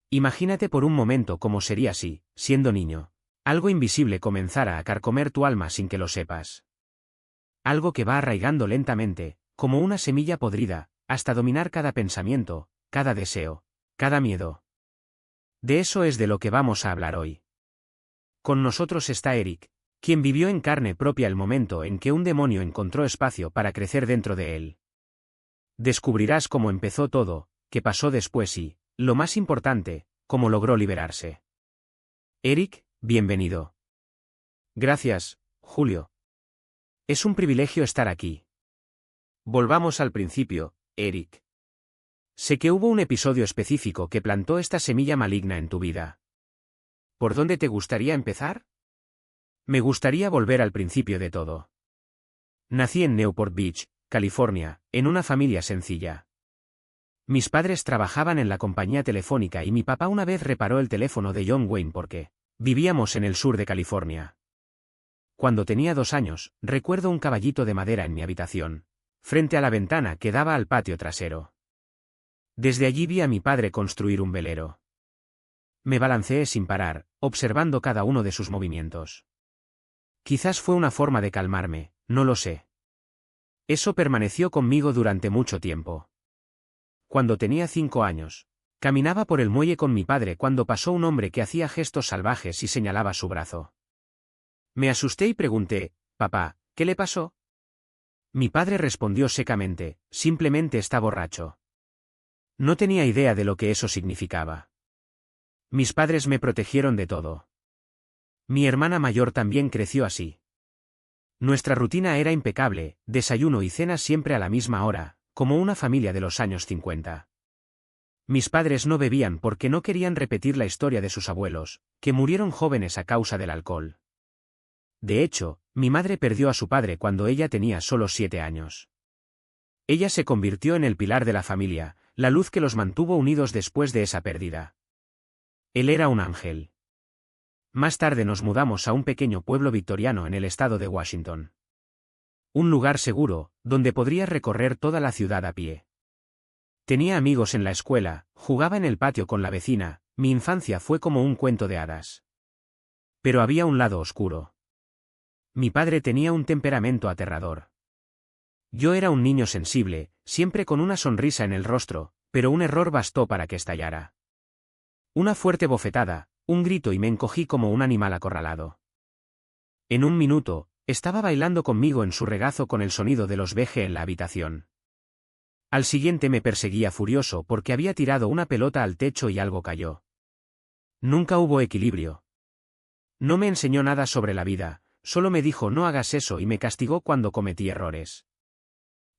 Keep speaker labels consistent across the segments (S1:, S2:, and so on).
S1: Imagínate por un momento cómo sería si, siendo niño, algo invisible comenzara a carcomer tu alma sin que lo sepas. Algo que va arraigando lentamente, como una semilla podrida, hasta dominar cada pensamiento, cada deseo, cada miedo. De eso es de lo que vamos a hablar hoy. Con nosotros está Eric, quien vivió en carne propia el momento en que un demonio encontró espacio para crecer dentro de él. Descubrirás cómo empezó todo, qué pasó después y, lo más importante, cómo logró liberarse. Eric, bienvenido. Gracias, Julio. Es un privilegio estar aquí. Volvamos al principio, Eric. Sé que hubo un episodio específico que plantó esta semilla maligna en tu vida. ¿Por dónde te gustaría empezar? Me gustaría volver al principio de todo. Nací en Newport Beach, California, en una familia sencilla. Mis padres trabajaban en la compañía telefónica y mi papá una vez reparó el teléfono de John Wayne porque vivíamos en el sur de California. Cuando tenía 2 años, recuerdo un caballito de madera en mi habitación, frente a la ventana que daba al patio trasero. Desde allí vi a mi padre construir un velero. Me balanceé sin parar, observando cada uno de sus movimientos. Quizás fue una forma de calmarme, no lo sé. Eso permaneció conmigo durante mucho tiempo. Cuando tenía 5 años, caminaba por el muelle con mi padre cuando pasó un hombre que hacía gestos salvajes y señalaba su brazo. Me asusté y pregunté, «Papá, ¿qué le pasó?» Mi padre respondió secamente, «Simplemente está borracho». No tenía idea de lo que eso significaba. Mis padres me protegieron de todo. Mi hermana mayor también creció así. Nuestra rutina era impecable, desayuno y cena siempre a la misma hora, como una familia de los años 50. Mis padres no bebían porque no querían repetir la historia de sus abuelos, que murieron jóvenes a causa del alcohol. De hecho, mi madre perdió a su padre cuando ella tenía solo 7 años. Ella se convirtió en el pilar de la familia, la luz que los mantuvo unidos después de esa pérdida. Él era un ángel. Más tarde nos mudamos a un pequeño pueblo victoriano en el estado de Washington. Un lugar seguro, donde podría recorrer toda la ciudad a pie. Tenía amigos en la escuela, jugaba en el patio con la vecina, mi infancia fue como un cuento de hadas. Pero había un lado oscuro. Mi padre tenía un temperamento aterrador. Yo era un niño sensible, siempre con una sonrisa en el rostro, pero un error bastó para que estallara. Una fuerte bofetada, un grito y me encogí como un animal acorralado. En un minuto, estaba bailando conmigo en su regazo con el sonido de los veje en la habitación. Al siguiente me perseguía furioso porque había tirado una pelota al techo y algo cayó. Nunca hubo equilibrio. No me enseñó nada sobre la vida, solo me dijo no hagas eso y me castigó cuando cometí errores.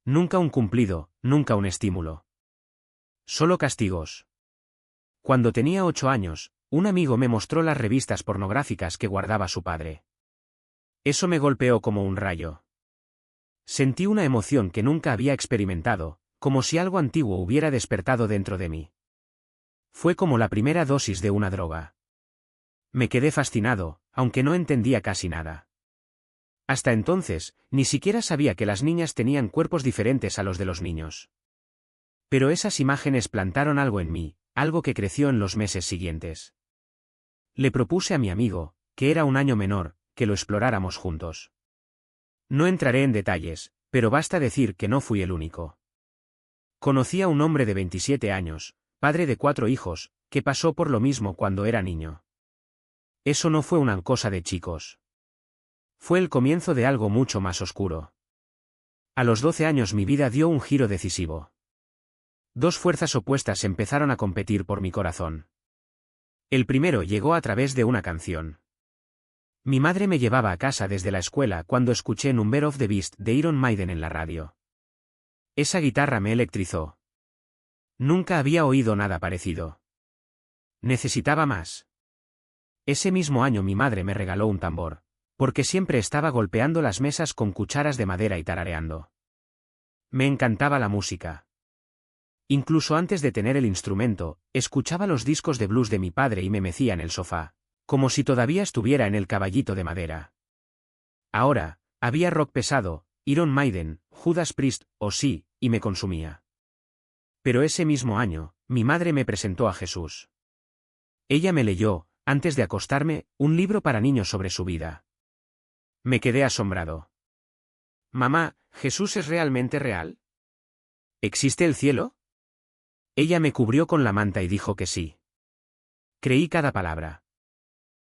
S1: Nunca un cumplido, nunca un estímulo. Solo castigos. Cuando tenía 8 años, un amigo me mostró las revistas pornográficas que guardaba su padre. Eso me golpeó como un rayo. Sentí una emoción que nunca había experimentado, como si algo antiguo hubiera despertado dentro de mí. Fue como la primera dosis de una droga. Me quedé fascinado, aunque no entendía casi nada. Hasta entonces, ni siquiera sabía que las niñas tenían cuerpos diferentes a los de los niños. Pero esas imágenes plantaron algo en mí, algo que creció en los meses siguientes. Le propuse a mi amigo, que era un año menor, que lo exploráramos juntos. No entraré en detalles, pero basta decir que no fui el único. Conocí a un hombre de 27 años, padre de 4 hijos, que pasó por lo mismo cuando era niño. Eso no fue una cosa de chicos. Fue el comienzo de algo mucho más oscuro. A los 12 años mi vida dio un giro decisivo. 2 fuerzas opuestas empezaron a competir por mi corazón. El primero llegó a través de una canción. Mi madre me llevaba a casa desde la escuela cuando escuché Number of the Beast de Iron Maiden en la radio. Esa guitarra me electrizó. Nunca había oído nada parecido. Necesitaba más. Ese mismo año mi madre me regaló un tambor, porque siempre estaba golpeando las mesas con cucharas de madera y tarareando. Me encantaba la música. Incluso antes de tener el instrumento, escuchaba los discos de blues de mi padre y me mecía en el sofá, como si todavía estuviera en el caballito de madera. Ahora, había rock pesado, Iron Maiden, Judas Priest, o sí, y me consumía. Pero ese mismo año, mi madre me presentó a Jesús. Ella me leyó, antes de acostarme, un libro para niños sobre su vida. Me quedé asombrado. Mamá, ¿Jesús es realmente real? ¿Existe el cielo? Ella me cubrió con la manta y dijo que sí. Creí cada palabra.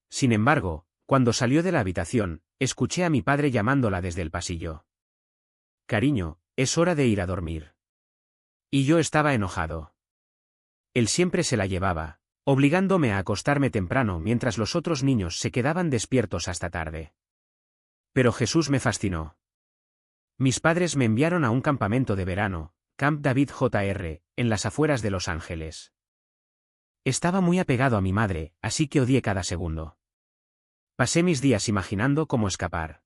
S1: Sin embargo, cuando salió de la habitación, escuché a mi padre llamándola desde el pasillo. Cariño, es hora de ir a dormir. Y yo estaba enojado. Él siempre se la llevaba, obligándome a acostarme temprano mientras los otros niños se quedaban despiertos hasta tarde. Pero Jesús me fascinó. Mis padres me enviaron a un campamento de verano, Camp David Jr., en las afueras de Los Ángeles. Estaba muy apegado a mi madre, así que odié cada segundo. Pasé mis días imaginando cómo escapar.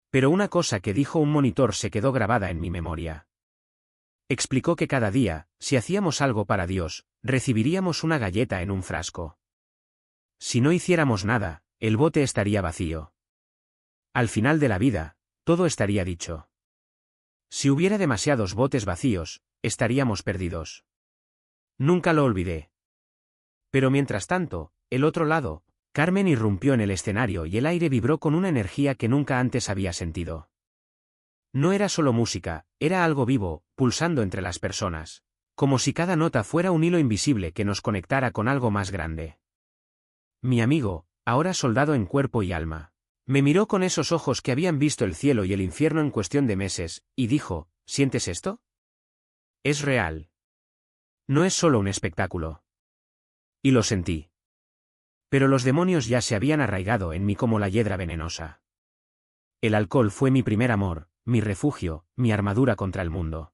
S1: Pero una cosa que dijo un monitor se quedó grabada en mi memoria. Explicó que cada día, si hacíamos algo para Dios, recibiríamos una galleta en un frasco. Si no hiciéramos nada, el bote estaría vacío. Al final de la vida, todo estaría dicho. Si hubiera demasiados botes vacíos, estaríamos perdidos. Nunca lo olvidé. Pero mientras tanto, el otro lado, Carmen irrumpió en el escenario y el aire vibró con una energía que nunca antes había sentido. No era solo música, era algo vivo, pulsando entre las personas, como si cada nota fuera un hilo invisible que nos conectara con algo más grande. Mi amigo, ahora soldado en cuerpo y alma, me miró con esos ojos que habían visto el cielo y el infierno en cuestión de meses, y dijo, ¿sientes esto? Es real. No es solo un espectáculo. Y lo sentí. Pero los demonios ya se habían arraigado en mí como la hiedra venenosa. El alcohol fue mi primer amor, mi refugio, mi armadura contra el mundo.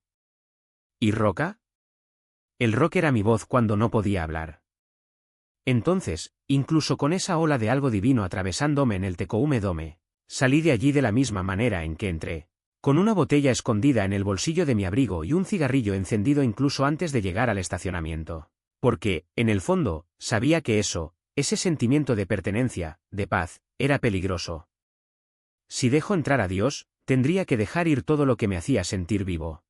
S1: ¿Y roca? El rock era mi voz cuando no podía hablar. Entonces, incluso con esa ola de algo divino atravesándome en el Tecoume Dome, salí de allí de la misma manera en que entré, con una botella escondida en el bolsillo de mi abrigo y un cigarrillo encendido incluso antes de llegar al estacionamiento. Porque, en el fondo, sabía que ese sentimiento de pertenencia, de paz, era peligroso. Si dejo entrar a Dios, tendría que dejar ir todo lo que me hacía sentir vivo.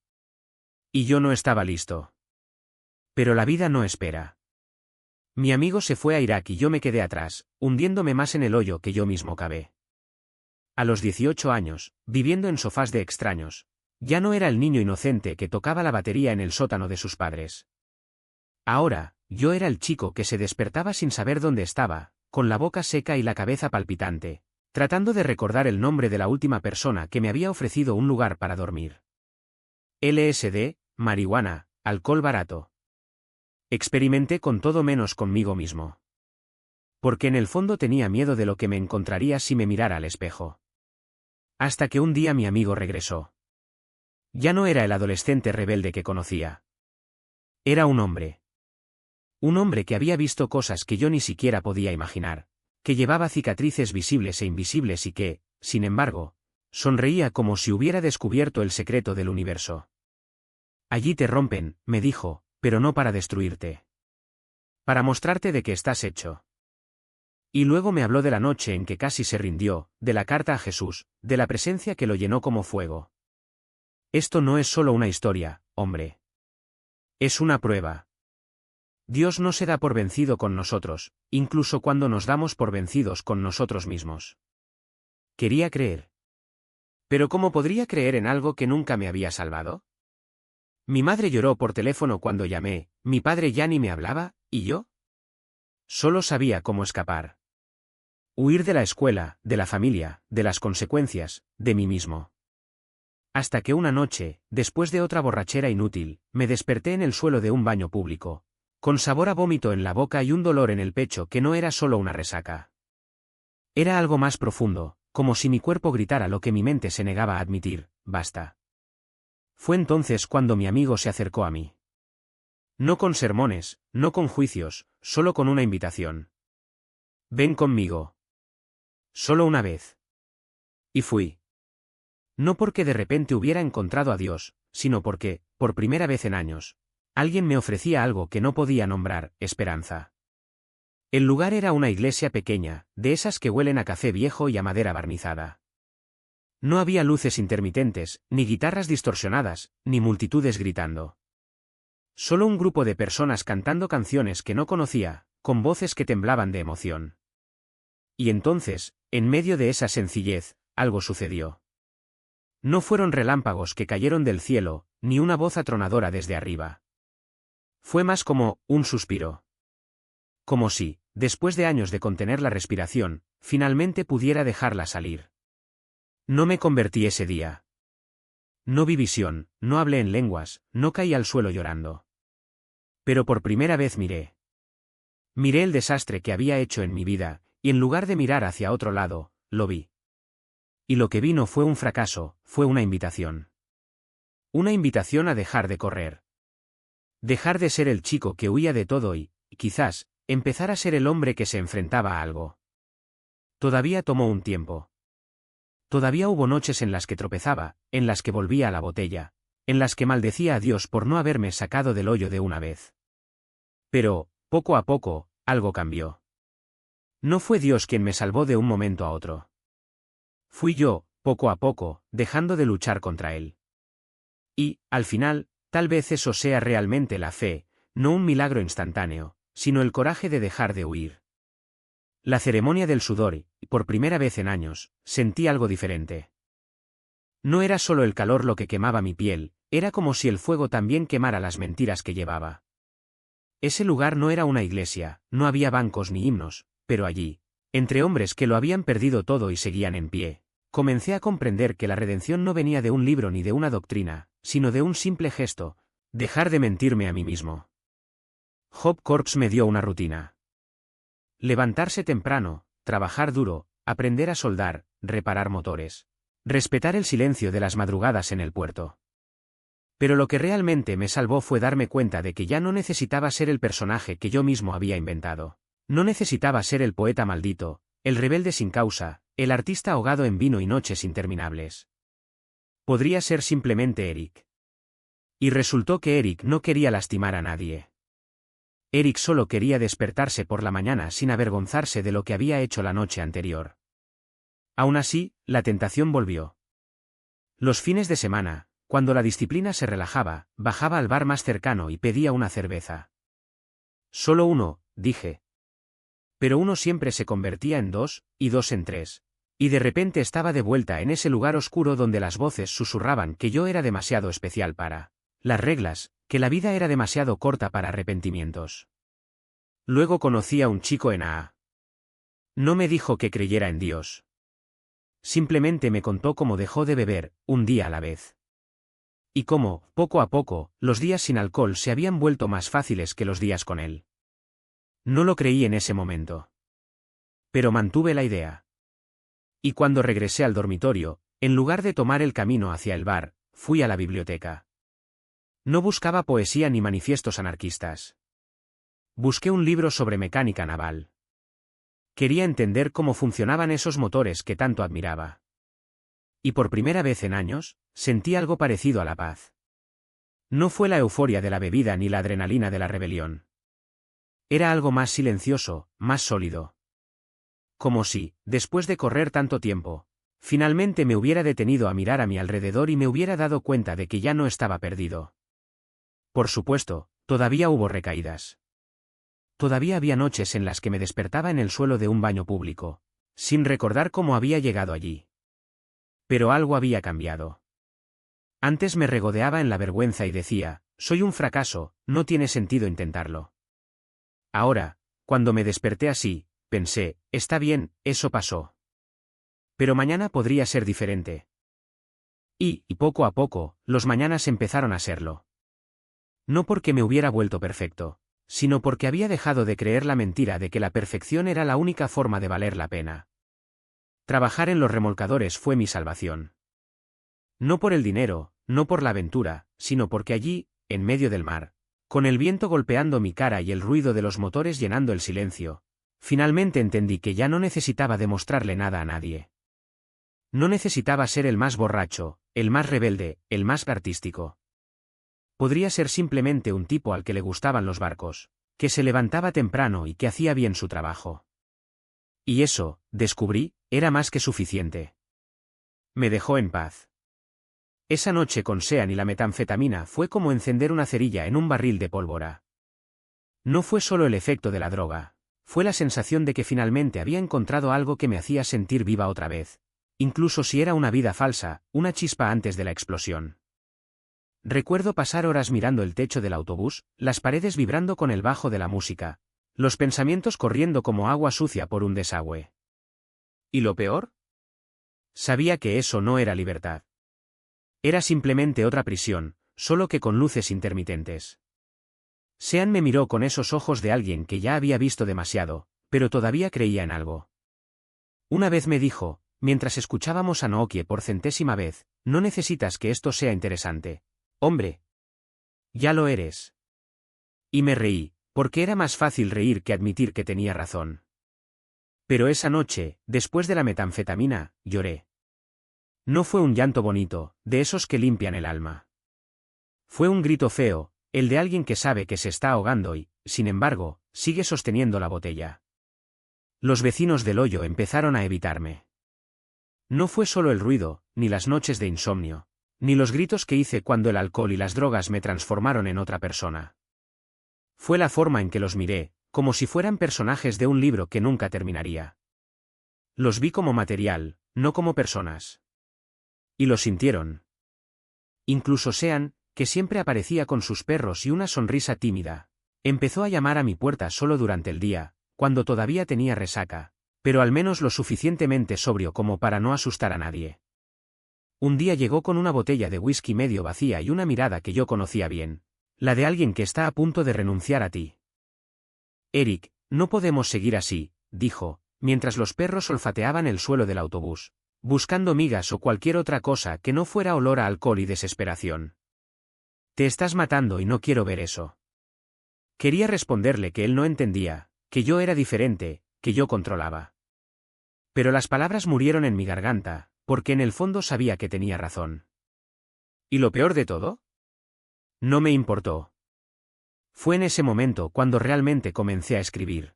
S1: Y yo no estaba listo. Pero la vida no espera. Mi amigo se fue a Irak y yo me quedé atrás, hundiéndome más en el hoyo que yo mismo cavé. A los 18 años, viviendo en sofás de extraños, ya no era el niño inocente que tocaba la batería en el sótano de sus padres. Ahora, yo era el chico que se despertaba sin saber dónde estaba, con la boca seca y la cabeza palpitante, tratando de recordar el nombre de la última persona que me había ofrecido un lugar para dormir. LSD, marihuana, alcohol barato. Experimenté con todo menos conmigo mismo. Porque en el fondo tenía miedo de lo que me encontraría si me mirara al espejo. Hasta que un día mi amigo regresó. Ya no era el adolescente rebelde que conocía. Era un hombre. Un hombre que había visto cosas que yo ni siquiera podía imaginar, que llevaba cicatrices visibles e invisibles y que, sin embargo, sonreía como si hubiera descubierto el secreto del universo. Allí te rompen, me dijo, pero no para destruirte. Para mostrarte de qué estás hecho. Y luego me habló de la noche en que casi se rindió, de la carta a Jesús, de la presencia que lo llenó como fuego. Esto no es solo una historia, hombre. Es una prueba. Dios no se da por vencido con nosotros, incluso cuando nos damos por vencidos con nosotros mismos. Quería creer. Pero ¿cómo podría creer en algo que nunca me había salvado? Mi madre lloró por teléfono cuando llamé, mi padre ya ni me hablaba, ¿y yo? Solo sabía cómo escapar. Huir de la escuela, de la familia, de las consecuencias, de mí mismo. Hasta que una noche, después de otra borrachera inútil, me desperté en el suelo de un baño público, con sabor a vómito en la boca y un dolor en el pecho que no era solo una resaca. Era algo más profundo, como si mi cuerpo gritara lo que mi mente se negaba a admitir, basta. Fue entonces cuando mi amigo se acercó a mí. No con sermones, no con juicios, solo con una invitación. Ven conmigo. Solo una vez. Y fui. No porque de repente hubiera encontrado a Dios, sino porque, por primera vez en años, alguien me ofrecía algo que no podía nombrar, esperanza. El lugar era una iglesia pequeña, de esas que huelen a café viejo y a madera barnizada. No había luces intermitentes, ni guitarras distorsionadas, ni multitudes gritando. Solo un grupo de personas cantando canciones que no conocía, con voces que temblaban de emoción. Y entonces, en medio de esa sencillez, algo sucedió. No fueron relámpagos que cayeron del cielo, ni una voz atronadora desde arriba. Fue más como un suspiro. Como si, después de años de contener la respiración, finalmente pudiera dejarla salir. No me convertí ese día. No vi visión, no hablé en lenguas, no caí al suelo llorando. Pero por primera vez miré. Miré el desastre que había hecho en mi vida, y en lugar de mirar hacia otro lado, lo vi. Y lo que vi no fue un fracaso, fue una invitación. Una invitación a dejar de correr. Dejar de ser el chico que huía de todo y, quizás, empezar a ser el hombre que se enfrentaba a algo. Todavía tomó un tiempo. Todavía hubo noches en las que tropezaba, en las que volvía a la botella, en las que maldecía a Dios por no haberme sacado del hoyo de una vez. Pero, poco a poco, algo cambió. No fue Dios quien me salvó de un momento a otro. Fui yo, poco a poco, dejando de luchar contra él. Y, al final, tal vez eso sea realmente la fe, no un milagro instantáneo, sino el coraje de dejar de huir. La ceremonia del sudor y, por primera vez en años, sentí algo diferente. No era solo el calor lo que quemaba mi piel, era como si el fuego también quemara las mentiras que llevaba. Ese lugar no era una iglesia, no había bancos ni himnos, pero allí, entre hombres que lo habían perdido todo y seguían en pie, comencé a comprender que la redención no venía de un libro ni de una doctrina, sino de un simple gesto, dejar de mentirme a mí mismo. Job Corps me dio una rutina. Levantarse temprano, trabajar duro, aprender a soldar, reparar motores. Respetar el silencio de las madrugadas en el puerto. Pero lo que realmente me salvó fue darme cuenta de que ya no necesitaba ser el personaje que yo mismo había inventado. No necesitaba ser el poeta maldito, el rebelde sin causa, el artista ahogado en vino y noches interminables. Podría ser simplemente Eric. Y resultó que Eric no quería lastimar a nadie. Eric solo quería despertarse por la mañana sin avergonzarse de lo que había hecho la noche anterior. Aún así, la tentación volvió. Los fines de semana, cuando la disciplina se relajaba, bajaba al bar más cercano y pedía una cerveza. Solo uno, dije. Pero uno siempre se convertía en dos, y dos en tres. Y de repente estaba de vuelta en ese lugar oscuro donde las voces susurraban que yo era demasiado especial para las reglas, que la vida era demasiado corta para arrepentimientos. Luego conocí a un chico en AA. No me dijo que creyera en Dios. Simplemente me contó cómo dejó de beber, un día a la vez. Y cómo, poco a poco, los días sin alcohol se habían vuelto más fáciles que los días con él. No lo creí en ese momento. Pero mantuve la idea. Y cuando regresé al dormitorio, en lugar de tomar el camino hacia el bar, fui a la biblioteca. No buscaba poesía ni manifiestos anarquistas. Busqué un libro sobre mecánica naval. Quería entender cómo funcionaban esos motores que tanto admiraba. Y por primera vez en años, sentí algo parecido a la paz. No fue la euforia de la bebida ni la adrenalina de la rebelión. Era algo más silencioso, más sólido. Como si, después de correr tanto tiempo, finalmente me hubiera detenido a mirar a mi alrededor y me hubiera dado cuenta de que ya no estaba perdido. Por supuesto, todavía hubo recaídas. Todavía había noches en las que me despertaba en el suelo de un baño público, sin recordar cómo había llegado allí. Pero algo había cambiado. Antes me regodeaba en la vergüenza y decía, soy un fracaso, no tiene sentido intentarlo. Ahora, cuando me desperté así, pensé, está bien, eso pasó. Pero mañana podría ser diferente. Y poco a poco, los mañanas empezaron a serlo. No porque me hubiera vuelto perfecto, sino porque había dejado de creer la mentira de que la perfección era la única forma de valer la pena. Trabajar en los remolcadores fue mi salvación. No por el dinero, no por la aventura, sino porque allí, en medio del mar, con el viento golpeando mi cara y el ruido de los motores llenando el silencio, finalmente entendí que ya no necesitaba demostrarle nada a nadie. No necesitaba ser el más borracho, el más rebelde, el más artístico. Podría ser simplemente un tipo al que le gustaban los barcos, que se levantaba temprano y que hacía bien su trabajo. Y eso, descubrí, era más que suficiente. Me dejó en paz. Esa noche con Sean y la metanfetamina fue como encender una cerilla en un barril de pólvora. No fue solo el efecto de la droga, fue la sensación de que finalmente había encontrado algo que me hacía sentir viva otra vez, incluso si era una vida falsa, una chispa antes de la explosión. Recuerdo pasar horas mirando el techo del autobús, las paredes vibrando con el bajo de la música, los pensamientos corriendo como agua sucia por un desagüe. ¿Y lo peor? Sabía que eso no era libertad. Era simplemente otra prisión, solo que con luces intermitentes. Sean me miró con esos ojos de alguien que ya había visto demasiado, pero todavía creía en algo. Una vez me dijo, mientras escuchábamos a Naoki por centésima vez, no necesitas que esto sea interesante. Hombre. Ya lo eres. Y me reí, porque era más fácil reír que admitir que tenía razón. Pero esa noche, después de la metanfetamina, lloré. No fue un llanto bonito, de esos que limpian el alma. Fue un grito feo, el de alguien que sabe que se está ahogando y, sin embargo, sigue sosteniendo la botella. Los vecinos del hoyo empezaron a evitarme. No fue solo el ruido, ni las noches de insomnio, ni los gritos que hice cuando el alcohol y las drogas me transformaron en otra persona. Fue la forma en que los miré, como si fueran personajes de un libro que nunca terminaría. Los vi como material, no como personas. Y lo sintieron. Incluso Sean, que siempre aparecía con sus perros y una sonrisa tímida, empezó a llamar a mi puerta solo durante el día, cuando todavía tenía resaca, pero al menos lo suficientemente sobrio como para no asustar a nadie. Un día llegó con una botella de whisky medio vacía y una mirada que yo conocía bien, la de alguien que está a punto de renunciar a ti. Eric, no podemos seguir así, dijo, mientras los perros olfateaban el suelo del autobús, buscando migas o cualquier otra cosa que no fuera olor a alcohol y desesperación. Te estás matando y no quiero ver eso. Quería responderle que él no entendía, que yo era diferente, que yo controlaba. Pero las palabras murieron en mi garganta, porque en el fondo sabía que tenía razón. ¿Y lo peor de todo? No me importó. Fue en ese momento cuando realmente comencé a escribir.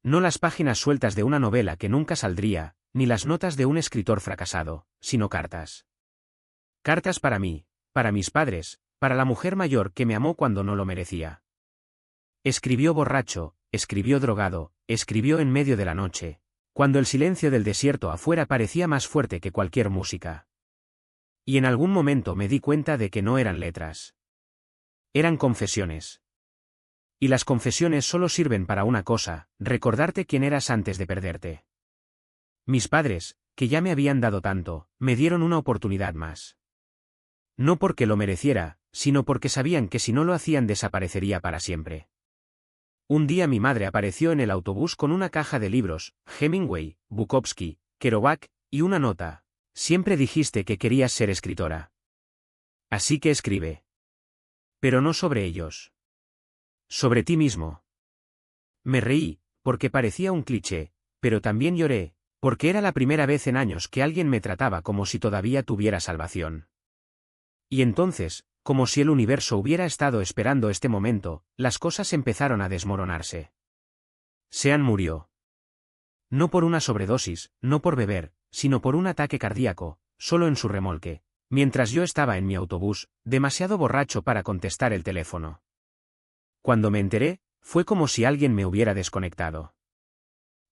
S1: No las páginas sueltas de una novela que nunca saldría, ni las notas de un escritor fracasado, sino cartas. Cartas para mí, para mis padres, para la mujer mayor que me amó cuando no lo merecía. Escribió borracho, escribió drogado, escribió en medio de la noche, cuando el silencio del desierto afuera parecía más fuerte que cualquier música. Y en algún momento me di cuenta de que no eran letras. Eran confesiones. Y las confesiones solo sirven para una cosa, recordarte quién eras antes de perderte. Mis padres, que ya me habían dado tanto, me dieron una oportunidad más. No porque lo mereciera, sino porque sabían que si no lo hacían desaparecería para siempre. Un día mi madre apareció en el autobús con una caja de libros, Hemingway, Bukowski, Kerouac, y una nota. Siempre dijiste que querías ser escritora. Así que escribe. Pero no sobre ellos. Sobre ti mismo. Me reí, porque parecía un cliché, pero también lloré, porque era la primera vez en años que alguien me trataba como si todavía tuviera salvación. Y entonces, como si el universo hubiera estado esperando este momento, las cosas empezaron a desmoronarse. Sean murió. No por una sobredosis, no por beber, sino por un ataque cardíaco, solo en su remolque, mientras yo estaba en mi autobús, demasiado borracho para contestar el teléfono. Cuando me enteré, fue como si alguien me hubiera desconectado.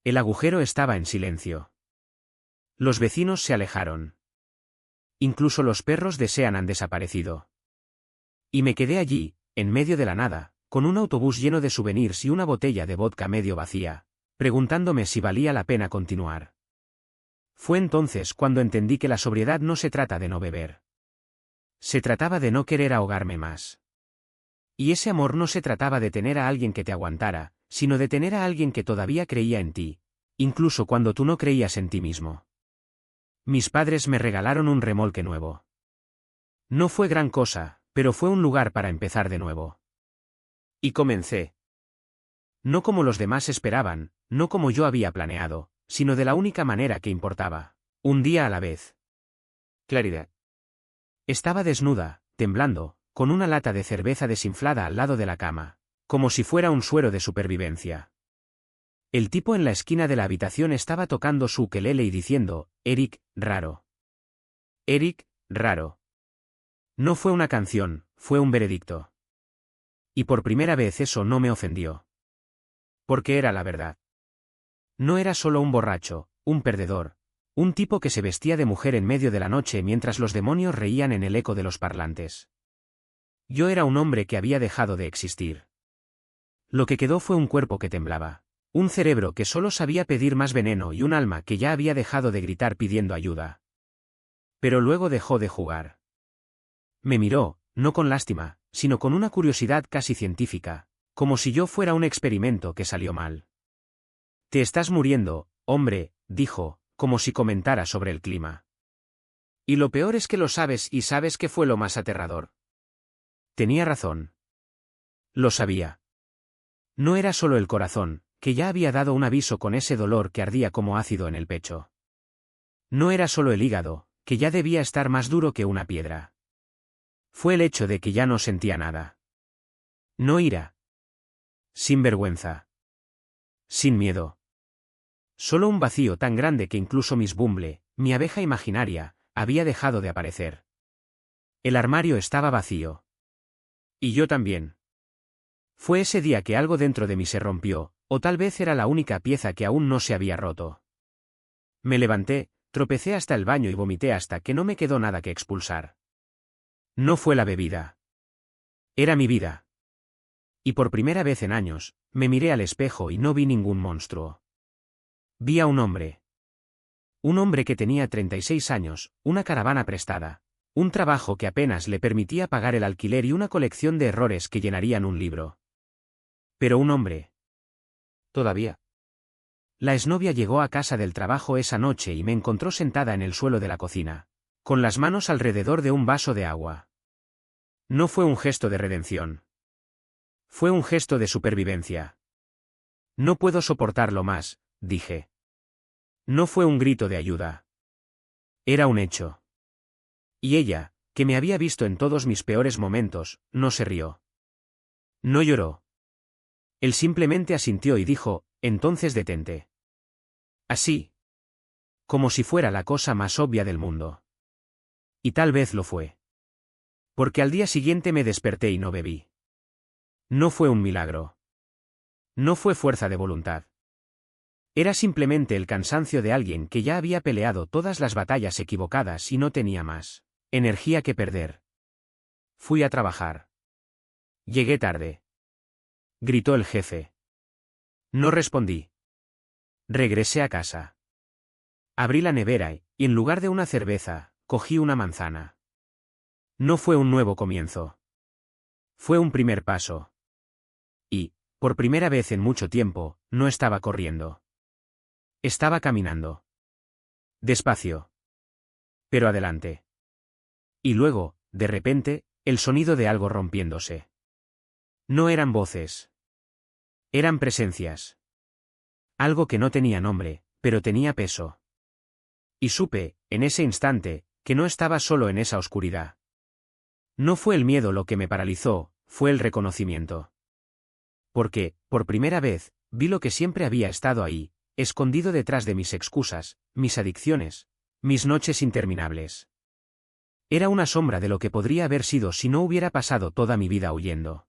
S1: El agujero estaba en silencio. Los vecinos se alejaron. Incluso los perros de Sean han desaparecido. Y me quedé allí, en medio de la nada, con un autobús lleno de souvenirs y una botella de vodka medio vacía, preguntándome si valía la pena continuar. Fue entonces cuando entendí que la sobriedad no se trata de no beber. Se trataba de no querer ahogarme más. Y ese amor no se trataba de tener a alguien que te aguantara, sino de tener a alguien que todavía creía en ti, incluso cuando tú no creías en ti mismo. Mis padres me regalaron un remolque nuevo. No fue gran cosa, pero fue un lugar para empezar de nuevo. Y comencé. No como los demás esperaban, no como yo había planeado, sino de la única manera que importaba, un día a la vez. Claridad. Estaba desnuda, temblando, con una lata de cerveza desinflada al lado de la cama, como si fuera un suero de supervivencia. El tipo en la esquina de la habitación estaba tocando su ukelele y diciendo, Eric, raro. Eric, raro. No fue una canción, fue un veredicto. Y por primera vez eso no me ofendió. Porque era la verdad. No era solo un borracho, un perdedor, un tipo que se vestía de mujer en medio de la noche mientras los demonios reían en el eco de los parlantes. Yo era un hombre que había dejado de existir. Lo que quedó fue un cuerpo que temblaba, un cerebro que solo sabía pedir más veneno y un alma que ya había dejado de gritar pidiendo ayuda. Pero luego dejó de jugar. Me miró, no con lástima, sino con una curiosidad casi científica, como si yo fuera un experimento que salió mal. Te estás muriendo, hombre, dijo, como si comentara sobre el clima. Y lo peor es que lo sabes y sabes que fue lo más aterrador. Tenía razón. Lo sabía. No era solo el corazón, que ya había dado un aviso con ese dolor que ardía como ácido en el pecho. No era solo el hígado, que ya debía estar más duro que una piedra. Fue el hecho de que ya no sentía nada. No ira. Sin vergüenza. Sin miedo. Solo un vacío tan grande que incluso Miss Bumble, mi abeja imaginaria, había dejado de aparecer. El armario estaba vacío. Y yo también. Fue ese día que algo dentro de mí se rompió, o tal vez era la única pieza que aún no se había roto. Me levanté, tropecé hasta el baño y vomité hasta que no me quedó nada que expulsar. No fue la bebida. Era mi vida. Y por primera vez en años, me miré al espejo y no vi ningún monstruo. Vi a un hombre. Un hombre que tenía 36 años, una caravana prestada, un trabajo que apenas le permitía pagar el alquiler y una colección de errores que llenarían un libro. Pero un hombre. Todavía. La exnovia llegó a casa del trabajo esa noche y me encontró sentada en el suelo de la cocina, con las manos alrededor de un vaso de agua. No fue un gesto de redención. Fue un gesto de supervivencia. No puedo soportarlo más, dije. No fue un grito de ayuda. Era un hecho. Y ella, que me había visto en todos mis peores momentos, no se rió. No lloró. Él simplemente asintió y dijo, entonces detente. Así. Como si fuera la cosa más obvia del mundo. Y tal vez lo fue. Porque al día siguiente me desperté y no bebí. No fue un milagro. No fue fuerza de voluntad. Era simplemente el cansancio de alguien que ya había peleado todas las batallas equivocadas y no tenía más energía que perder. Fui a trabajar. Llegué tarde. Gritó el jefe. No respondí. Regresé a casa. Abrí la nevera y, en lugar de una cerveza, cogí una manzana. No fue un nuevo comienzo. Fue un primer paso. Y, por primera vez en mucho tiempo, no estaba corriendo. Estaba caminando. Despacio. Pero adelante. Y luego, de repente, el sonido de algo rompiéndose. No eran voces. Eran presencias. Algo que no tenía nombre, pero tenía peso. Y supe, en ese instante, que no estaba solo en esa oscuridad. No fue el miedo lo que me paralizó, fue el reconocimiento. Porque, por primera vez, vi lo que siempre había estado ahí, escondido detrás de mis excusas, mis adicciones, mis noches interminables. Era una sombra de lo que podría haber sido si no hubiera pasado toda mi vida huyendo.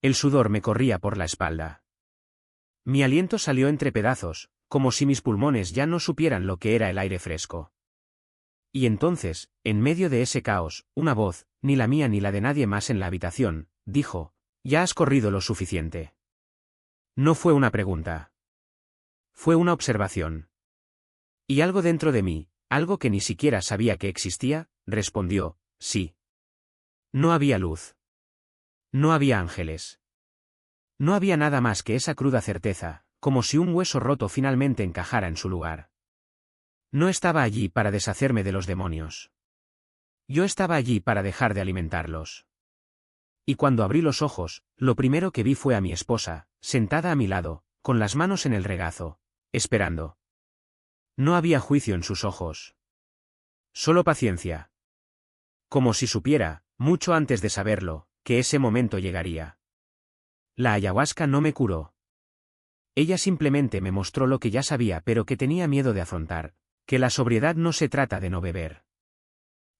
S1: El sudor me corría por la espalda. Mi aliento salió entre pedazos, como si mis pulmones ya no supieran lo que era el aire fresco. Y entonces, en medio de ese caos, una voz, ni la mía ni la de nadie más en la habitación, dijo, «Ya has corrido lo suficiente». No fue una pregunta. Fue una observación. Y algo dentro de mí, algo que ni siquiera sabía que existía, respondió, sí. No había luz. No había ángeles. No había nada más que esa cruda certeza, como si un hueso roto finalmente encajara en su lugar. No estaba allí para deshacerme de los demonios. Yo estaba allí para dejar de alimentarlos. Y cuando abrí los ojos, lo primero que vi fue a mi esposa, sentada a mi lado, con las manos en el regazo, esperando. No había juicio en sus ojos. Solo paciencia. Como si supiera, mucho antes de saberlo, que ese momento llegaría. La ayahuasca no me curó. Ella simplemente me mostró lo que ya sabía pero que tenía miedo de afrontar, que la sobriedad no se trata de no beber.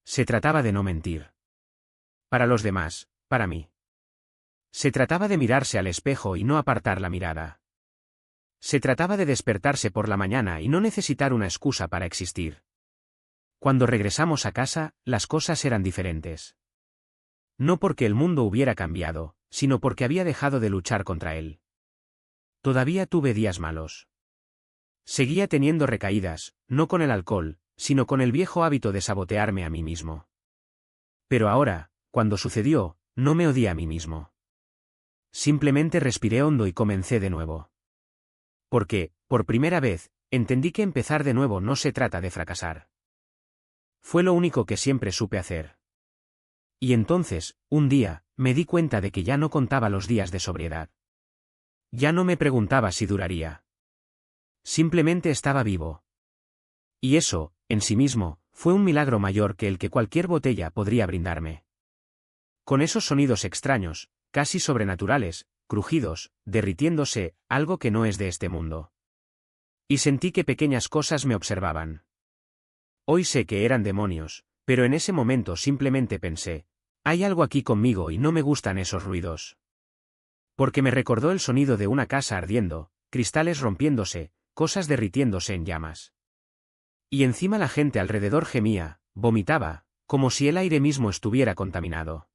S1: Se trataba de no mentir. Para los demás, para mí. Se trataba de mirarse al espejo y no apartar la mirada. Se trataba de despertarse por la mañana y no necesitar una excusa para existir. Cuando regresamos a casa, las cosas eran diferentes. No porque el mundo hubiera cambiado, sino porque había dejado de luchar contra él. Todavía tuve días malos. Seguía teniendo recaídas, no con el alcohol, sino con el viejo hábito de sabotearme a mí mismo. Pero ahora, cuando sucedió, no me odié a mí mismo. Simplemente respiré hondo y comencé de nuevo. Porque, por primera vez, entendí que empezar de nuevo no se trata de fracasar. Fue lo único que siempre supe hacer. Y entonces, un día, me di cuenta de que ya no contaba los días de sobriedad. Ya no me preguntaba si duraría. Simplemente estaba vivo. Y eso, en sí mismo, fue un milagro mayor que el que cualquier botella podría brindarme. Con esos sonidos extraños, casi sobrenaturales, crujidos, derritiéndose, algo que no es de este mundo. Y sentí que pequeñas cosas me observaban. Hoy sé que eran demonios, pero en ese momento simplemente pensé, hay algo aquí conmigo y no me gustan esos ruidos. Porque me recordó el sonido de una casa ardiendo, cristales rompiéndose, cosas derritiéndose en llamas. Y encima la gente alrededor gemía, vomitaba, como si el aire mismo estuviera contaminado.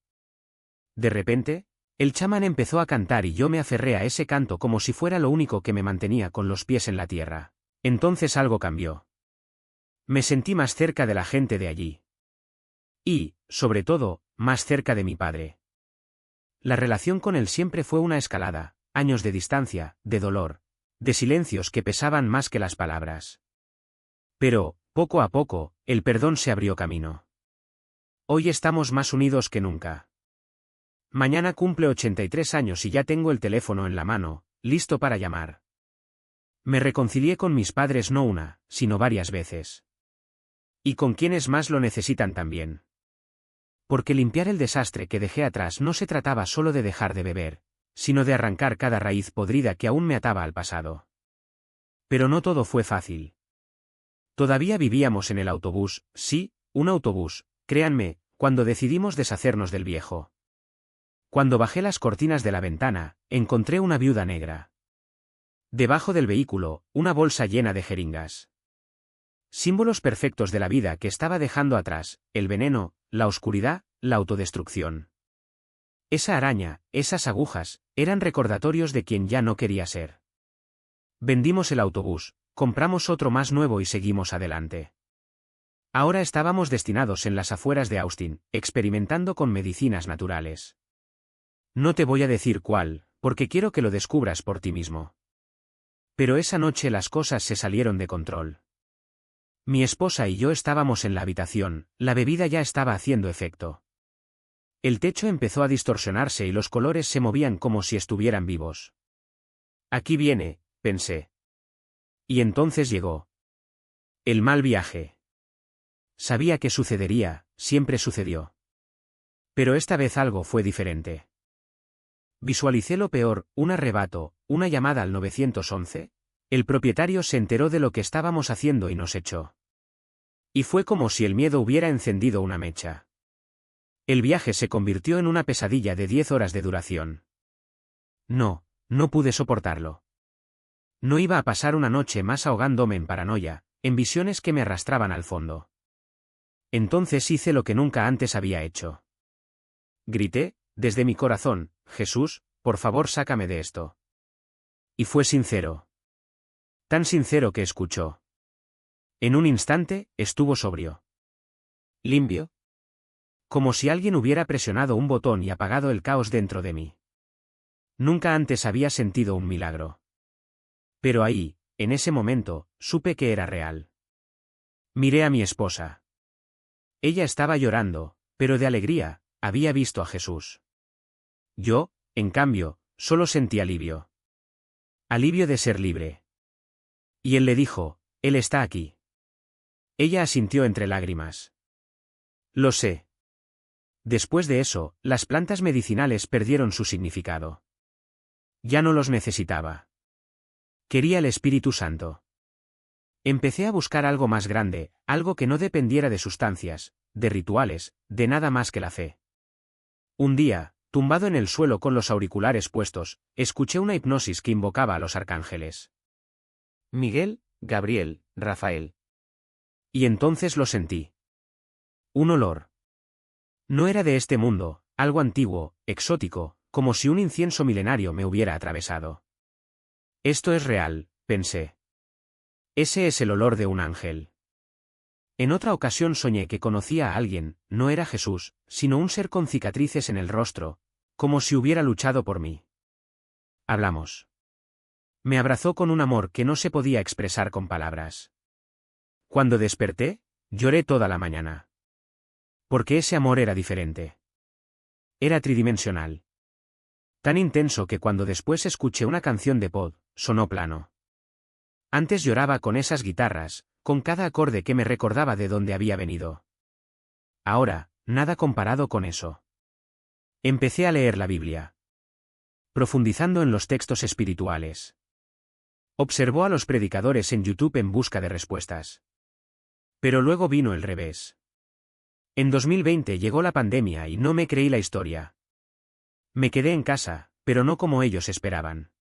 S1: De repente, el chamán empezó a cantar y yo me aferré a ese canto como si fuera lo único que me mantenía con los pies en la tierra. Entonces algo cambió. Me sentí más cerca de la gente de allí. Y, sobre todo, más cerca de mi padre. La relación con él siempre fue una escalada, años de distancia, de dolor, de silencios que pesaban más que las palabras. Pero, poco a poco, el perdón se abrió camino. Hoy estamos más unidos que nunca. Mañana cumple 83 años y ya tengo el teléfono en la mano, listo para llamar. Me reconcilié con mis padres no una, sino varias veces. Y con quienes más lo necesitan también. Porque limpiar el desastre que dejé atrás no se trataba solo de dejar de beber, sino de arrancar cada raíz podrida que aún me ataba al pasado. Pero no todo fue fácil. Todavía vivíamos en el autobús, sí, un autobús, créanme, cuando decidimos deshacernos del viejo. Cuando bajé las cortinas de la ventana, encontré una viuda negra. Debajo del vehículo, una bolsa llena de jeringas. Símbolos perfectos de la vida que estaba dejando atrás, el veneno, la oscuridad, la autodestrucción. Esa araña, esas agujas, eran recordatorios de quien ya no quería ser. Vendimos el autobús, compramos otro más nuevo y seguimos adelante. Ahora estábamos destinados en las afueras de Austin, experimentando con medicinas naturales. No te voy a decir cuál, porque quiero que lo descubras por ti mismo. Pero esa noche las cosas se salieron de control. Mi esposa y yo estábamos en la habitación, la bebida ya estaba haciendo efecto. El techo empezó a distorsionarse y los colores se movían como si estuvieran vivos. Aquí viene, pensé. Y entonces llegó. El mal viaje. Sabía que sucedería, siempre sucedió. Pero esta vez algo fue diferente. Visualicé lo peor, un arrebato, una llamada al 911. El propietario se enteró de lo que estábamos haciendo y nos echó. Y fue como si el miedo hubiera encendido una mecha. El viaje se convirtió en una pesadilla de 10 horas de duración. No pude soportarlo. No iba a pasar una noche más ahogándome en paranoia, en visiones que me arrastraban al fondo. Entonces hice lo que nunca antes había hecho. Grité, desde mi corazón, Jesús, por favor sácame de esto. Y fue sincero. Tan sincero que escuchó. En un instante, estuvo sobrio. Limpio. Como si alguien hubiera presionado un botón y apagado el caos dentro de mí. Nunca antes había sentido un milagro. Pero ahí, en ese momento, supe que era real. Miré a mi esposa. Ella estaba llorando, pero de alegría, había visto a Jesús. Yo, en cambio, solo sentí alivio. Alivio de ser libre. Y él le dijo, Él está aquí. Ella asintió entre lágrimas. Lo sé. Después de eso, las plantas medicinales perdieron su significado. Ya no los necesitaba. Quería el Espíritu Santo. Empecé a buscar algo más grande, algo que no dependiera de sustancias, de rituales, de nada más que la fe. Un día, Tumbado en el suelo con los auriculares puestos, escuché una hipnosis que invocaba a los arcángeles. Miguel, Gabriel, Rafael. Y entonces lo sentí. Un olor. No era de este mundo, algo antiguo, exótico, como si un incienso milenario me hubiera atravesado. Esto es real, pensé. Ese es el olor de un ángel. En otra ocasión soñé que conocía a alguien, no era Jesús, sino un ser con cicatrices en el rostro, como si hubiera luchado por mí. Hablamos. Me abrazó con un amor que no se podía expresar con palabras. Cuando desperté, lloré toda la mañana. Porque ese amor era diferente. Era tridimensional. Tan intenso que cuando después escuché una canción de Pod, sonó plano. Antes lloraba con esas guitarras, con cada acorde que me recordaba de dónde había venido. Ahora, nada comparado con eso. Empecé a leer la Biblia. Profundizando en los textos espirituales. Observó a los predicadores en YouTube en busca de respuestas. Pero luego vino el revés. En 2020 llegó la pandemia y no me creí la historia. Me quedé en casa, pero no como ellos esperaban.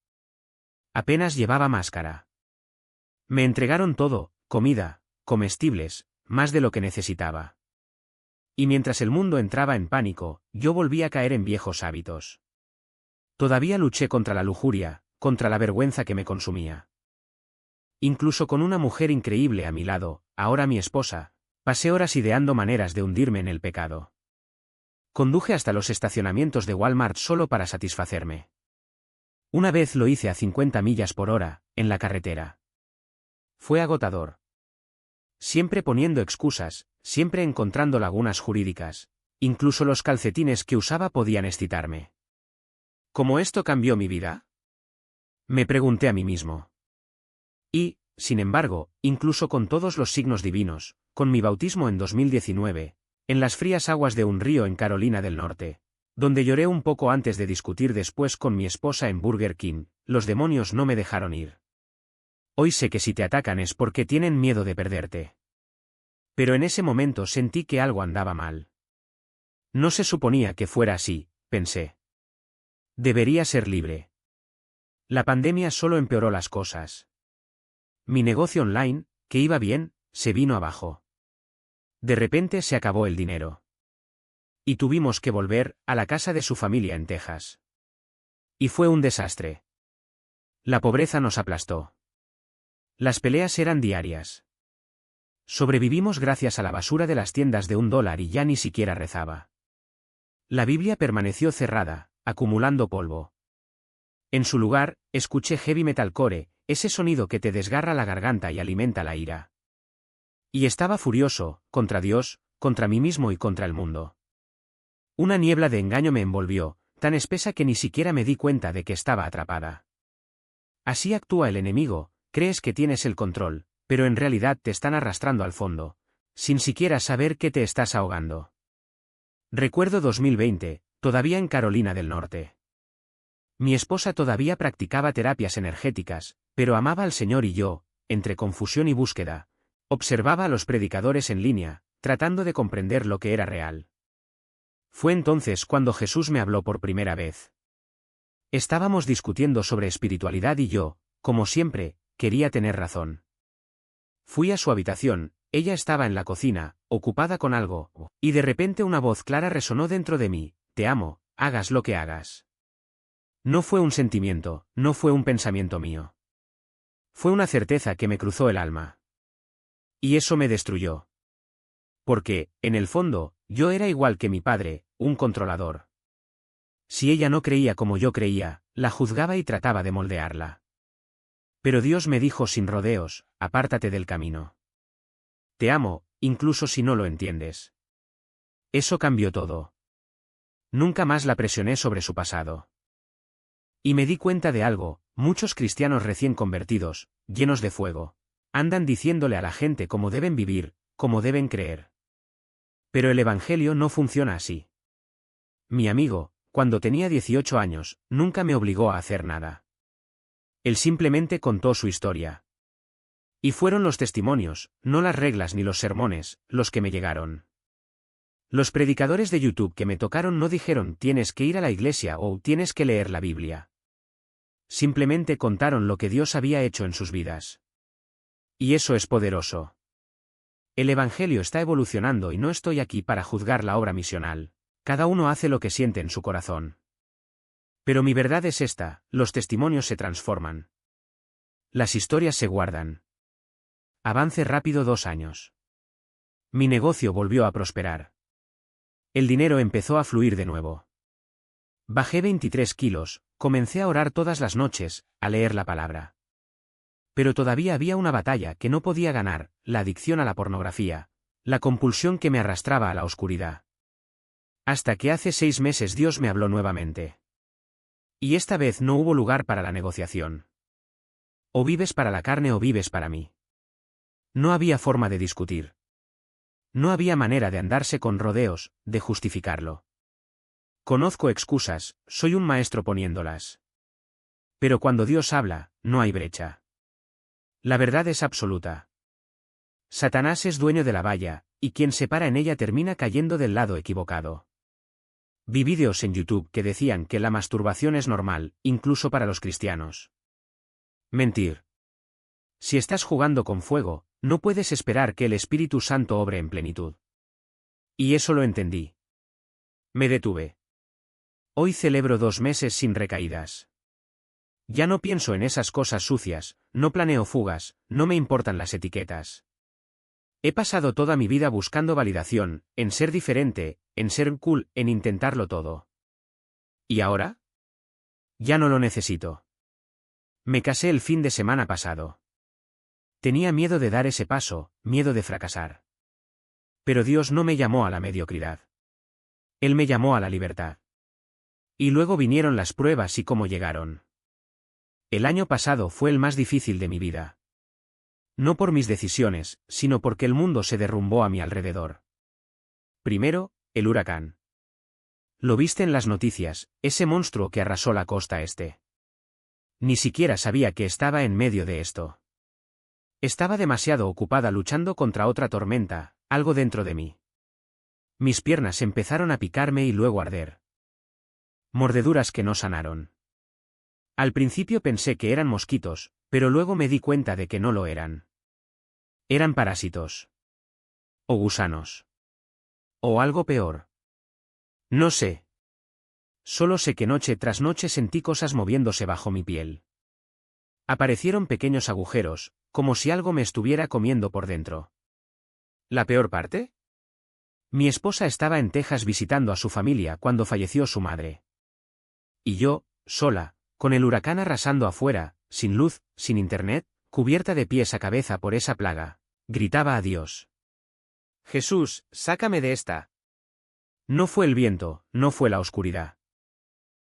S1: Apenas llevaba máscara. Me entregaron todo, comida, comestibles, más de lo que necesitaba. Y mientras el mundo entraba en pánico, yo volví a caer en viejos hábitos. Todavía luché contra la lujuria, contra la vergüenza que me consumía. Incluso con una mujer increíble a mi lado, ahora mi esposa, pasé horas ideando maneras de hundirme en el pecado. Conduje hasta los estacionamientos de Walmart solo para satisfacerme. Una vez lo hice a 50 millas por hora, en la carretera. Fue agotador. Siempre poniendo excusas, siempre encontrando lagunas jurídicas, incluso los calcetines que usaba podían excitarme. ¿Cómo esto cambió mi vida? Me pregunté a mí mismo. Y, sin embargo, incluso con todos los signos divinos, con mi bautismo en 2019, en las frías aguas de un río en Carolina del Norte, donde lloré un poco antes de discutir después con mi esposa en Burger King, los demonios no me dejaron ir. Hoy sé que si te atacan es porque tienen miedo de perderte. Pero en ese momento sentí que algo andaba mal. No se suponía que fuera así, pensé. Debería ser libre. La pandemia solo empeoró las cosas. Mi negocio online, que iba bien, se vino abajo. De repente se acabó el dinero. Y tuvimos que volver a la casa de su familia en Texas. Y fue un desastre. La pobreza nos aplastó. Las peleas eran diarias. Sobrevivimos gracias a la basura de las tiendas de $1 y ya ni siquiera rezaba. La Biblia permaneció cerrada, acumulando polvo. En su lugar, escuché heavy metalcore, ese sonido que te desgarra la garganta y alimenta la ira. Y estaba furioso, contra Dios, contra mí mismo y contra el mundo. Una niebla de engaño me envolvió, tan espesa que ni siquiera me di cuenta de que estaba atrapada. Así actúa el enemigo, crees que tienes el control, pero en realidad te están arrastrando al fondo, sin siquiera saber que te estás ahogando. Recuerdo 2020, todavía en Carolina del Norte. Mi esposa todavía practicaba terapias energéticas, pero amaba al Señor y yo, entre confusión y búsqueda, observaba a los predicadores en línea, tratando de comprender lo que era real. Fue entonces cuando Jesús me habló por primera vez. Estábamos discutiendo sobre espiritualidad y yo, como siempre, quería tener razón. Fui a su habitación, ella estaba en la cocina, ocupada con algo, y de repente una voz clara resonó dentro de mí: te amo, hagas lo que hagas. No fue un sentimiento, no fue un pensamiento mío. Fue una certeza que me cruzó el alma. Y eso me destruyó. Porque, en el fondo, yo era igual que mi padre, un controlador. Si ella no creía como yo creía, la juzgaba y trataba de moldearla. Pero Dios me dijo sin rodeos: apártate del camino. Te amo, incluso si no lo entiendes. Eso cambió todo. Nunca más la presioné sobre su pasado. Y me di cuenta de algo: muchos cristianos recién convertidos, llenos de fuego, andan diciéndole a la gente cómo deben vivir, cómo deben creer. Pero el Evangelio no funciona así. Mi amigo, cuando tenía 18 años, nunca me obligó a hacer nada. Él simplemente contó su historia. Y fueron los testimonios, no las reglas ni los sermones, los que me llegaron. Los predicadores de YouTube que me tocaron no dijeron tienes que ir a la iglesia o tienes que leer la Biblia. Simplemente contaron lo que Dios había hecho en sus vidas. Y eso es poderoso. El Evangelio está evolucionando y no estoy aquí para juzgar la obra misional. Cada uno hace lo que siente en su corazón. Pero mi verdad es esta, los testimonios se transforman. Las historias se guardan. Avance rápido 2 años. Mi negocio volvió a prosperar. El dinero empezó a fluir de nuevo. Bajé 23 kilos, comencé a orar todas las noches, a leer la palabra. Pero todavía había una batalla que no podía ganar, la adicción a la pornografía, la compulsión que me arrastraba a la oscuridad. Hasta que hace 6 meses Dios me habló nuevamente. Y esta vez no hubo lugar para la negociación. O vives para la carne o vives para mí. No había forma de discutir. No había manera de andarse con rodeos, de justificarlo. Conozco excusas, soy un maestro poniéndolas. Pero cuando Dios habla, no hay brecha. La verdad es absoluta. Satanás es dueño de la valla, y quien se para en ella termina cayendo del lado equivocado. Vi vídeos en YouTube que decían que la masturbación es normal, incluso para los cristianos. Mentir. Si estás jugando con fuego, no puedes esperar que el Espíritu Santo obre en plenitud. Y eso lo entendí. Me detuve. Hoy celebro 2 meses sin recaídas. Ya no pienso en esas cosas sucias, no planeo fugas, no me importan las etiquetas. He pasado toda mi vida buscando validación, en ser diferente, en ser cool, en intentarlo todo. ¿Y ahora? Ya no lo necesito. Me casé el fin de semana pasado. Tenía miedo de dar ese paso, miedo de fracasar. Pero Dios no me llamó a la mediocridad. Él me llamó a la libertad. Y luego vinieron las pruebas y cómo llegaron. El año pasado fue el más difícil de mi vida. No por mis decisiones, sino porque el mundo se derrumbó a mi alrededor. Primero, el huracán. Lo viste en las noticias, ese monstruo que arrasó la costa este. Ni siquiera sabía que estaba en medio de esto. Estaba demasiado ocupada luchando contra otra tormenta, algo dentro de mí. Mis piernas empezaron a picarme y luego a arder. Mordeduras que no sanaron. Al principio pensé que eran mosquitos, pero luego me di cuenta de que no lo eran. Eran parásitos. O gusanos. O algo peor. No sé. Solo sé que noche tras noche sentí cosas moviéndose bajo mi piel. Aparecieron pequeños agujeros, como si algo me estuviera comiendo por dentro. ¿La peor parte? Mi esposa estaba en Texas visitando a su familia cuando falleció su madre. Y yo, sola, con el huracán arrasando afuera, sin luz, sin internet, cubierta de pies a cabeza por esa plaga, gritaba a Dios. Jesús, sácame de esta. No fue el viento, no fue la oscuridad.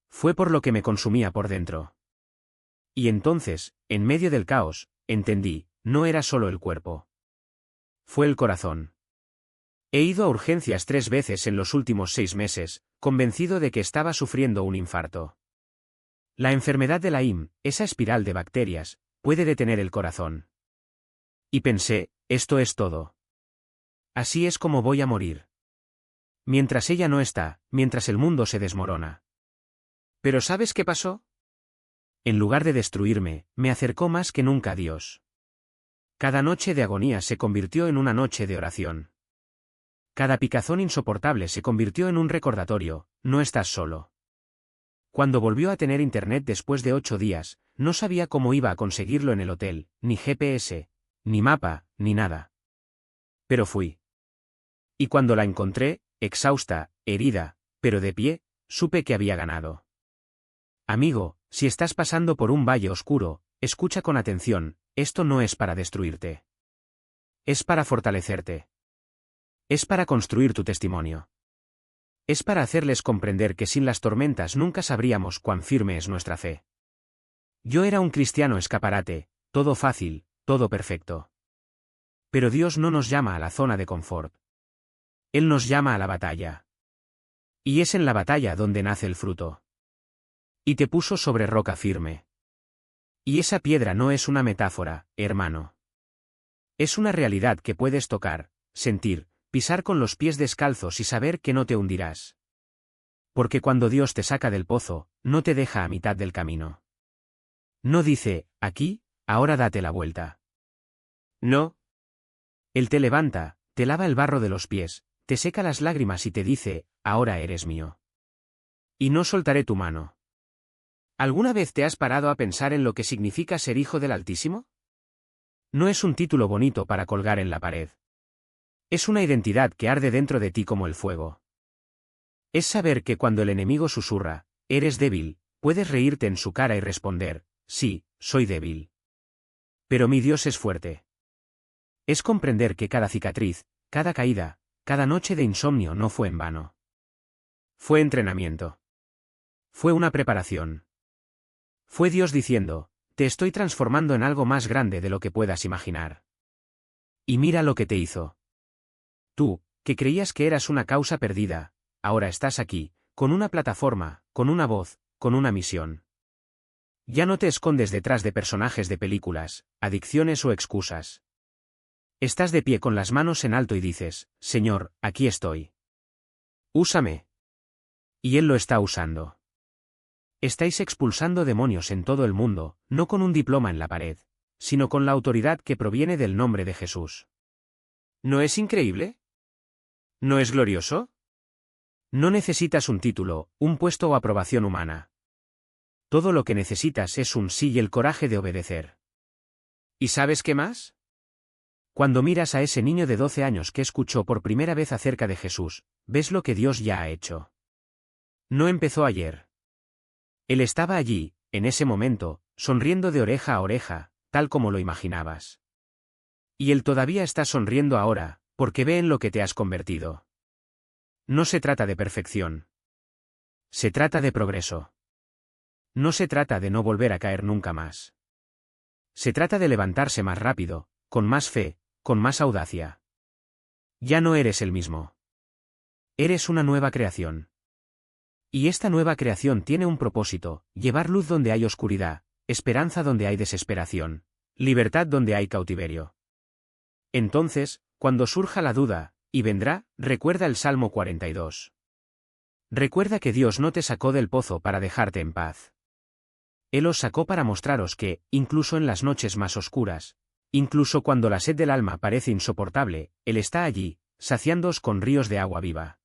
S1: Fue por lo que me consumía por dentro. Y entonces, en medio del caos, entendí, no era solo el cuerpo. Fue el corazón. He ido a urgencias 3 veces en los últimos 6 meses, convencido de que estaba sufriendo un infarto. La enfermedad de Lyme, esa espiral de bacterias, puede detener el corazón. Y pensé, esto es todo. Así es como voy a morir. Mientras ella no está, mientras el mundo se desmorona. ¿Pero sabes qué pasó? En lugar de destruirme, me acercó más que nunca a Dios. Cada noche de agonía se convirtió en una noche de oración. Cada picazón insoportable se convirtió en un recordatorio, no estás solo. Cuando volvió a tener internet después de 8 días, no sabía cómo iba a conseguirlo en el hotel, ni GPS, ni mapa, ni nada. Pero fui. Y cuando la encontré, exhausta, herida, pero de pie, supe que había ganado. Amigo, si estás pasando por un valle oscuro, escucha con atención, esto no es para destruirte. Es para fortalecerte. Es para construir tu testimonio. Es para hacerles comprender que sin las tormentas nunca sabríamos cuán firme es nuestra fe. Yo era un cristiano escaparate, todo fácil, todo perfecto. Pero Dios no nos llama a la zona de confort. Él nos llama a la batalla. Y es en la batalla donde nace el fruto. Y te puso sobre roca firme. Y esa piedra no es una metáfora, hermano. Es una realidad que puedes tocar, sentir, pisar con los pies descalzos y saber que no te hundirás. Porque cuando Dios te saca del pozo, no te deja a mitad del camino. No dice, aquí, ahora date la vuelta. No. Él te levanta, te lava el barro de los pies, te seca las lágrimas y te dice, ahora eres mío. Y no soltaré tu mano. ¿Alguna vez te has parado a pensar en lo que significa ser hijo del Altísimo? No es un título bonito para colgar en la pared. Es una identidad que arde dentro de ti como el fuego. Es saber que cuando el enemigo susurra, eres débil, puedes reírte en su cara y responder, sí, soy débil. Pero mi Dios es fuerte. Es comprender que cada cicatriz, cada caída, cada noche de insomnio no fue en vano. Fue entrenamiento. Fue una preparación. Fue Dios diciendo, te estoy transformando en algo más grande de lo que puedas imaginar. Y mira lo que te hizo. Tú, que creías que eras una causa perdida, ahora estás aquí, con una plataforma, con una voz, con una misión. Ya no te escondes detrás de personajes de películas, adicciones o excusas. Estás de pie con las manos en alto y dices, Señor, aquí estoy. Úsame. Y Él lo está usando. Estáis expulsando demonios en todo el mundo, no con un diploma en la pared, sino con la autoridad que proviene del nombre de Jesús. ¿No es increíble? ¿No es glorioso? No necesitas un título, un puesto o aprobación humana. Todo lo que necesitas es un sí y el coraje de obedecer. ¿Y sabes qué más? Cuando miras a ese niño de 12 años que escuchó por primera vez acerca de Jesús, ves lo que Dios ya ha hecho. No empezó ayer. Él estaba allí, en ese momento, sonriendo de oreja a oreja, tal como lo imaginabas. Y Él todavía está sonriendo ahora, porque ve en lo que te has convertido. No se trata de perfección. Se trata de progreso. No se trata de no volver a caer nunca más. Se trata de levantarse más rápido, con más fe, con más audacia. Ya no eres el mismo. Eres una nueva creación. Y esta nueva creación tiene un propósito, llevar luz donde hay oscuridad, esperanza donde hay desesperación, libertad donde hay cautiverio. Entonces, cuando surja la duda, y vendrá, recuerda el Salmo 42. Recuerda que Dios no te sacó del pozo para dejarte en paz. Él os sacó para mostraros que, incluso en las noches más oscuras, incluso cuando la sed del alma parece insoportable, Él está allí, saciándoos con ríos de agua viva.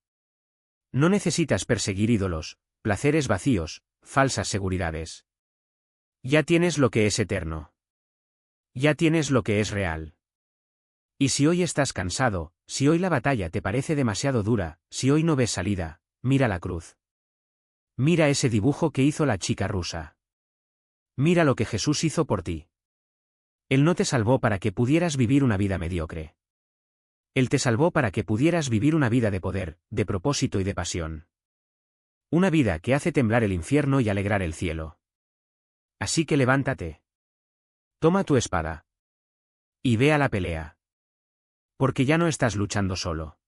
S1: No necesitas perseguir ídolos, placeres vacíos, falsas seguridades. Ya tienes lo que es eterno. Ya tienes lo que es real. Y si hoy estás cansado, si hoy la batalla te parece demasiado dura, si hoy no ves salida, mira la cruz. Mira ese dibujo que hizo la chica rusa. Mira lo que Jesús hizo por ti. Él no te salvó para que pudieras vivir una vida mediocre. Él te salvó para que pudieras vivir una vida de poder, de propósito y de pasión. Una vida que hace temblar el infierno y alegrar el cielo. Así que levántate. Toma tu espada. Y ve a la pelea. Porque ya no estás luchando solo.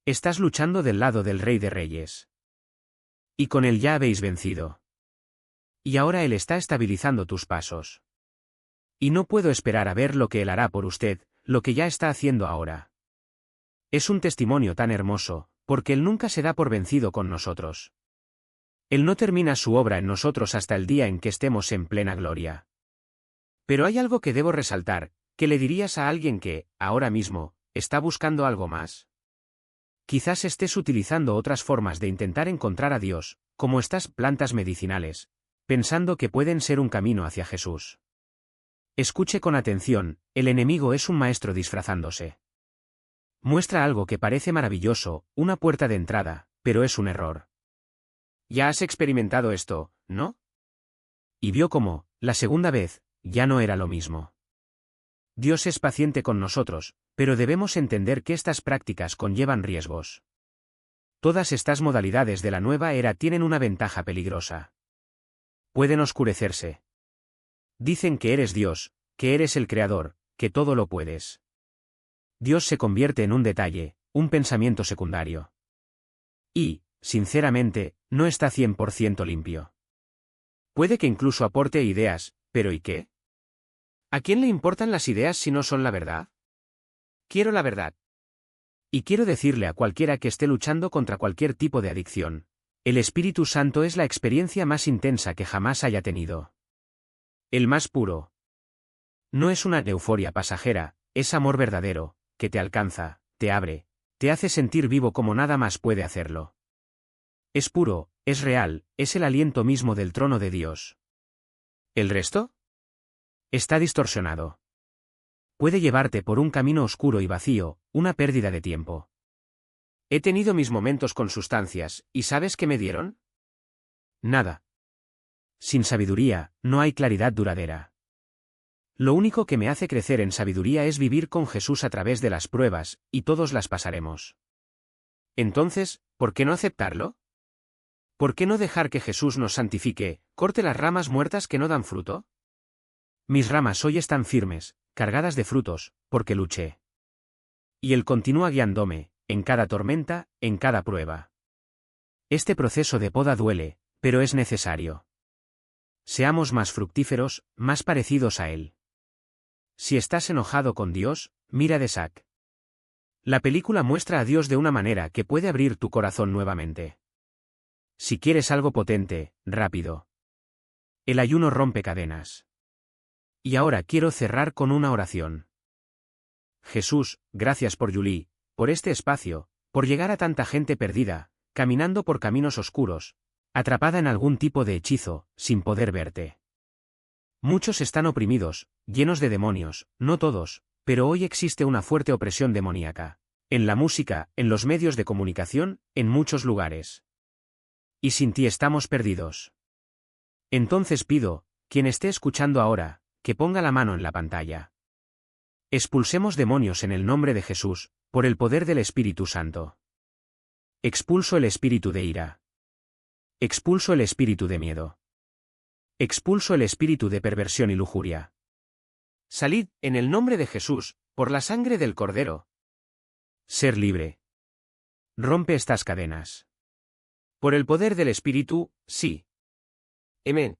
S1: Estás luchando del lado del Rey de Reyes. Y con él ya habéis vencido. Y ahora Él está estabilizando tus pasos. Y no puedo esperar a ver lo que Él hará por usted, lo que ya está haciendo ahora. Es un testimonio tan hermoso, porque Él nunca se da por vencido con nosotros. Él no termina su obra en nosotros hasta el día en que estemos en plena gloria. Pero hay algo que debo resaltar, que le dirías a alguien que, ahora mismo, está buscando algo más. Quizás estés utilizando otras formas de intentar encontrar a Dios, como estas plantas medicinales, pensando que pueden ser un camino hacia Jesús. Escuche con atención, el enemigo es un maestro disfrazándose. Muestra algo que parece maravilloso, una puerta de entrada, pero es un error. Ya has experimentado esto, ¿no? Y vio cómo, la segunda vez, ya no era lo mismo. Dios es paciente con nosotros, pero debemos entender que estas prácticas conllevan riesgos. Todas estas modalidades de la nueva era tienen una ventaja peligrosa. Pueden oscurecerse. Dicen que eres Dios, que eres el Creador, que todo lo puedes. Dios se convierte en un detalle, un pensamiento secundario. Y, sinceramente, no está 100% limpio. Puede que incluso aporte ideas, pero ¿y qué? ¿A quién le importan las ideas si no son la verdad? Quiero la verdad. Y quiero decirle a cualquiera que esté luchando contra cualquier tipo de adicción, el Espíritu Santo es la experiencia más intensa que jamás haya tenido. El más puro. No es una euforia pasajera, es amor verdadero, que te alcanza, te abre, te hace sentir vivo como nada más puede hacerlo. Es puro, es real, es el aliento mismo del trono de Dios. ¿El resto? Está distorsionado. Puede llevarte por un camino oscuro y vacío, una pérdida de tiempo. He tenido mis momentos con sustancias, ¿y sabes qué me dieron? Nada. Sin sabiduría, no hay claridad duradera. Lo único que me hace crecer en sabiduría es vivir con Jesús a través de las pruebas, y todos las pasaremos. Entonces, ¿por qué no aceptarlo? ¿Por qué no dejar que Jesús nos santifique, corte las ramas muertas que no dan fruto? Mis ramas hoy están firmes, cargadas de frutos, porque luché. Y Él continúa guiándome, en cada tormenta, en cada prueba. Este proceso de poda duele, pero es necesario. Seamos más fructíferos, más parecidos a Él. Si estás enojado con Dios, mira de Zac. La película muestra a Dios de una manera que puede abrir tu corazón nuevamente. Si quieres algo potente, rápido. El ayuno rompe cadenas. Y ahora quiero cerrar con una oración. Jesús, gracias por Julie, por este espacio, por llegar a tanta gente perdida, caminando por caminos oscuros, atrapada en algún tipo de hechizo, sin poder verte. Muchos están oprimidos, llenos de demonios, no todos, pero hoy existe una fuerte opresión demoníaca. En la música, en los medios de comunicación, en muchos lugares. Y sin ti estamos perdidos. Entonces pido, quien esté escuchando ahora, que ponga la mano en la pantalla. Expulsemos demonios en el nombre de Jesús, por el poder del Espíritu Santo. Expulso el espíritu de ira. Expulso el espíritu de miedo. Expulso el espíritu de perversión y lujuria. Salid, en el nombre de Jesús, por la sangre del Cordero. Ser libre. Rompe estas cadenas. Por el poder del Espíritu, sí. Amén.